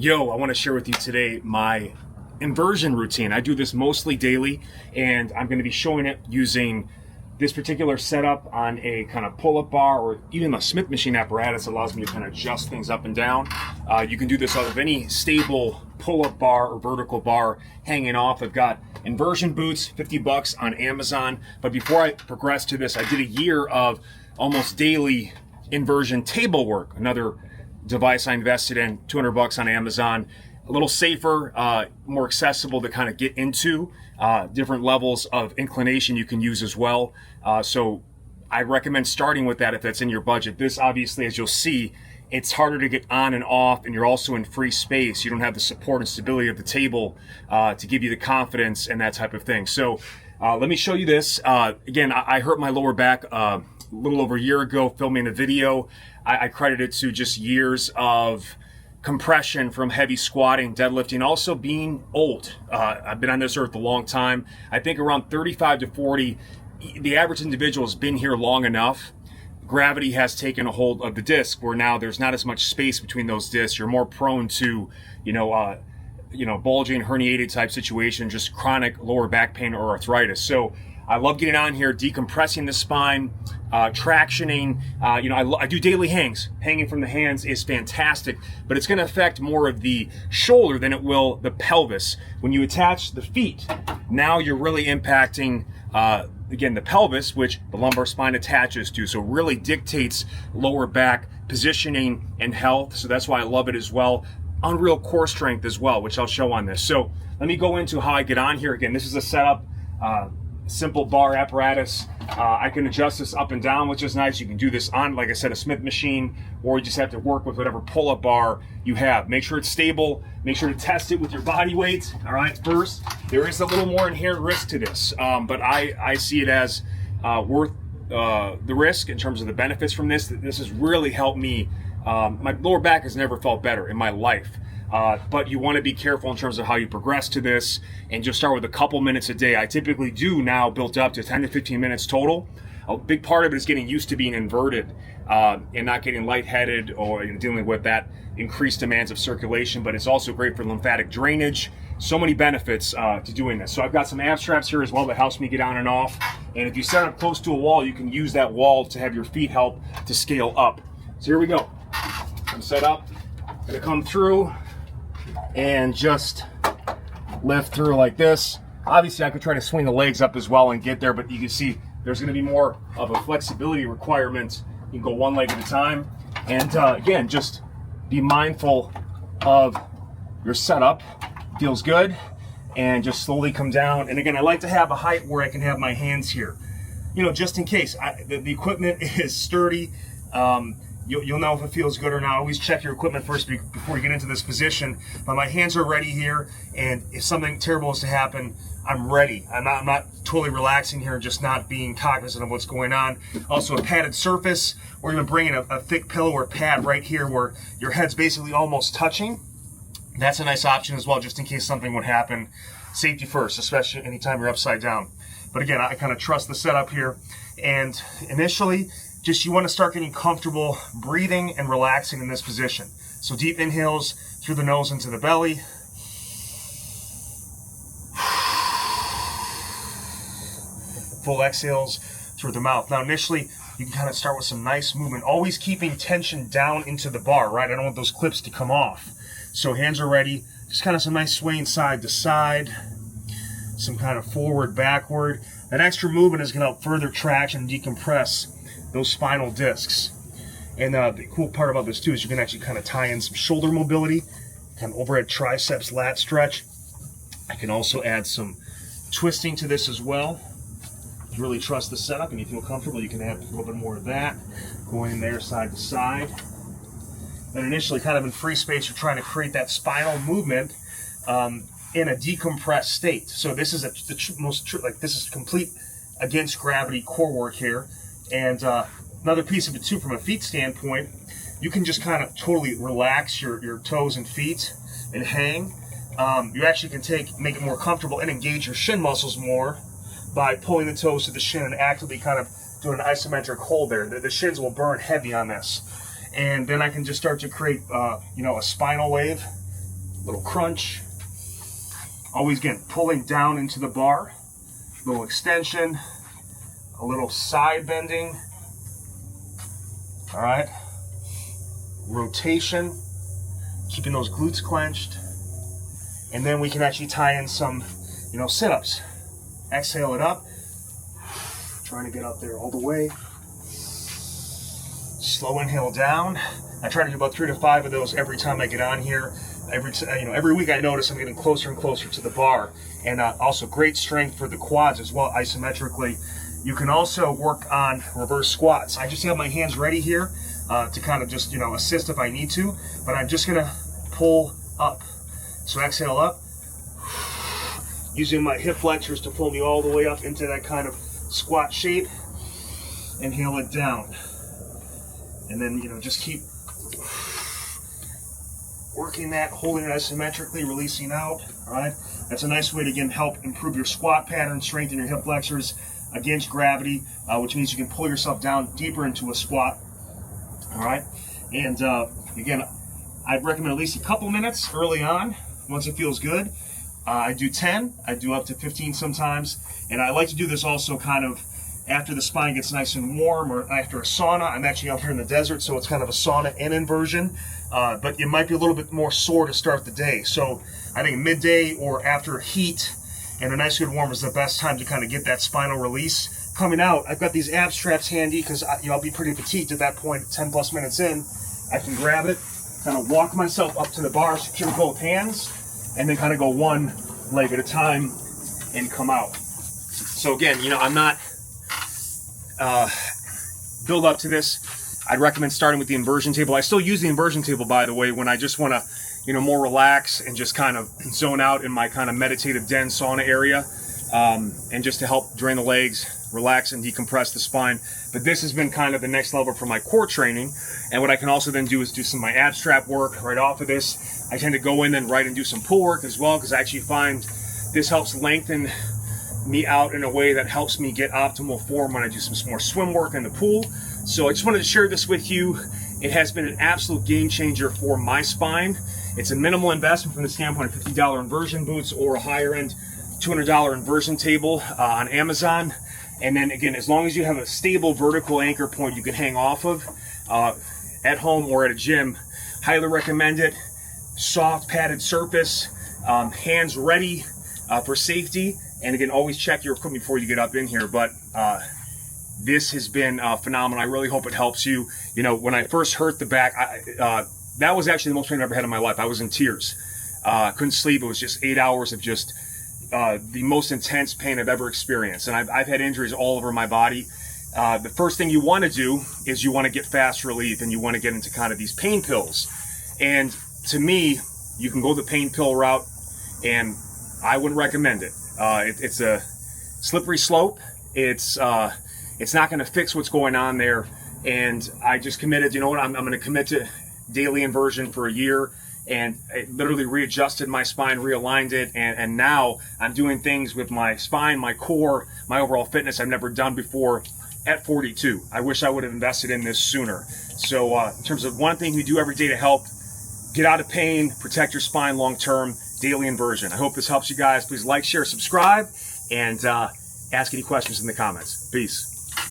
Yo, I want to share with you today my inversion routine. I do this mostly daily, and I'm going to be showing it using this particular setup on a kind of pull-up bar, or even a Smith machine apparatus that allows me to kind of adjust things up and down. You can do this out of any stable pull-up bar or vertical bar hanging off. I've got inversion boots, 50 bucks on Amazon. But before I progress to this, I did a year of almost daily inversion table work, another device I invested in, 200 bucks on Amazon. A little safer, more accessible to kind of get into. Different levels of inclination you can use as well. So I recommend starting with that if that's in your budget. This obviously, as you'll see, it's harder to get on and off, and you're also in free space. You don't have the support and stability of the table to give you the confidence and that type of thing. So let me show you this. Again, I hurt my lower back a little over a year ago filming a video. I credit it to just years of compression from heavy squatting, deadlifting, also being old. I've been on this earth a long time. I think around 35 to 40, the average individual has been here long enough. Gravity has taken a hold of the disc where now there's not as much space between those discs. You're more prone to, bulging, herniated type situation, just chronic lower back pain or arthritis. So I love getting on here, decompressing the spine, tractioning. I do daily hangs. Hanging from the hands is fantastic, but it's going to affect more of the shoulder than it will the pelvis. When you attach the feet, now you're really impacting, again, the pelvis, which the lumbar spine attaches to. So really dictates lower back positioning and health. So that's why I love it as well. Unreal core strength as well, which I'll show on this. So let me go into how I get on here. Again, this is a setup. Simple bar apparatus. I can adjust this up and down, which is nice. You can do this on, like I said, a Smith machine, or you just have to work with whatever pull-up bar you have. Make sure it's stable. Make sure to test it with your body weight. All right, first, there is a little more inherent risk to this, but I see it as worth the risk in terms of the benefits from this. This has really helped me. My lower back has never felt better in my life. But you want to be careful in terms of how you progress to this, and just start with a couple minutes a day. I typically do now built up to 10 to 15 minutes total. A big part of it is getting used to being inverted and not getting lightheaded or dealing with that increased demands of circulation, but it's also great for lymphatic drainage. So many benefits to doing this. So I've got some ab straps here as well that helps me get on and off. And if you set up close to a wall, you can use that wall to have your feet help to scale up. So here we go. I'm set up. I'm going to come through and just lift through like this. Obviously, I could try to swing the legs up as well and get there, but you can see there's going to be more of a flexibility requirement. You can go one leg at a time. And again, just be mindful of your setup. Feels good. And just slowly come down. And again, I like to have a height where I can have my hands here. Just in case. The equipment is sturdy. You'll know if it feels good or not. Always check your equipment first before you get into this position. But my hands are ready here, and if something terrible is to happen, I'm ready. I'm not totally relaxing here and just not being cognizant of what's going on. Also, a padded surface, or even bringing a thick pillow or pad right here where your head's basically almost touching. That's a nice option as well, just in case something would happen. Safety first, especially anytime you're upside down. But again, I kind of trust the setup here. And initially, you want to start getting comfortable breathing and relaxing in this position. So deep inhales through the nose into the belly. Full exhales through the mouth. Now initially, you can kind of start with some nice movement, always keeping tension down into the bar, right? I don't want those clips to come off. So hands are ready. Just kind of some nice swaying side to side. Some kind of forward, backward. That extra movement is going to help further traction and decompress those spinal discs. And the cool part about this too is you can actually kind of tie in some shoulder mobility, kind of overhead triceps, lat stretch. I can also add some twisting to this as well. You really trust the setup and you feel comfortable, you can add a little bit more of that, going in there side to side. And initially, kind of in free space, you're trying to create that spinal movement in a decompressed state. So this is this is complete against gravity core work here. And another piece of it too, from a feet standpoint, you can just kind of totally relax your toes and feet and hang. You actually can make it more comfortable and engage your shin muscles more by pulling the toes to the shin and actively kind of doing an isometric hold there. The shins will burn heavy on this. And then I can just start to create, a spinal wave Little crunch. Always, again, pulling down into the bar. Little extension. A little side bending. All right. Rotation. Keeping those glutes clenched. And then we can actually tie in some, sit-ups. Exhale it up. Trying to get up there all the way. Slow inhale down. I try to do about 3 to 5 of those every time I get on here. Every week I notice I'm getting closer and closer to the bar. And also great strength for the quads as well, isometrically. You can also work on reverse squats. I just have my hands ready here to kind of just, assist if I need to. But I'm just gonna pull up. So exhale up. Using my hip flexors to pull me all the way up into that kind of squat shape. Inhale it down. And then, just keep working that, holding it isometrically, releasing out. All right. That's a nice way to, again, help improve your squat pattern, strengthen your hip flexors against gravity, which means you can pull yourself down deeper into a squat. All right. And again, I'd recommend at least a couple minutes early on once it feels good. I do 10, I do up to 15 sometimes, and I like to do this also kind of after the spine gets nice and warm or after a sauna. I'm actually out here in the desert, so it's kind of a sauna and inversion, but it might be a little bit more sore to start the day. So I think midday or after heat and a nice good warm is the best time to kind of get that spinal release. Coming out, I've got these ab straps handy because I'll be pretty fatigued at that point, 10 plus minutes in. I can grab it, kind of walk myself up to the bar, secure both hands, and then kind of go one leg at a time and come out. So again, I'm not build up to this. I'd recommend starting with the inversion table. I still use the inversion table, by the way, when I just want to, more relax and just kind of zone out in my kind of meditative den sauna area, and just to help drain the legs, relax and decompress the spine. But this has been kind of the next level for my core training. And what I can also then do is do some of my ab strap work right off of this. I tend to go in and right and do some pull work as well, because I actually find this helps lengthen me out in a way that helps me get optimal form when I do some more swim work in the pool. So I just wanted to share this with you. It has been an absolute game changer for my spine. It's a minimal investment from the standpoint of $50 inversion boots or a higher end $200 inversion table on Amazon. And then again, as long as you have a stable vertical anchor point you can hang off of at home or at a gym, highly recommend it. Soft padded surface, hands ready for safety. And again, always check your equipment before you get up in here. But this has been phenomenal. I really hope it helps you. When I first hurt the back, that was actually the most pain I've ever had in my life. I was in tears. Couldn't sleep. It was just 8 hours of just the most intense pain I've ever experienced. And I've had injuries all over my body. The first thing you want to do is you want to get fast relief, and you want to get into kind of these pain pills. And to me, you can go the pain pill route, and I wouldn't recommend it. It's a slippery slope. It's not going to fix what's going on there. And I just committed, I'm going to commit to daily inversion for a year. And it literally readjusted my spine, realigned it, and now I'm doing things with my spine, my core, my overall fitness I've never done before at 42. I wish I would have invested in this sooner. So in terms of one thing you do every day to help get out of pain, protect your spine long-term, daily inversion. I hope this helps you guys. Please like, share, subscribe, and ask any questions in the comments. Peace.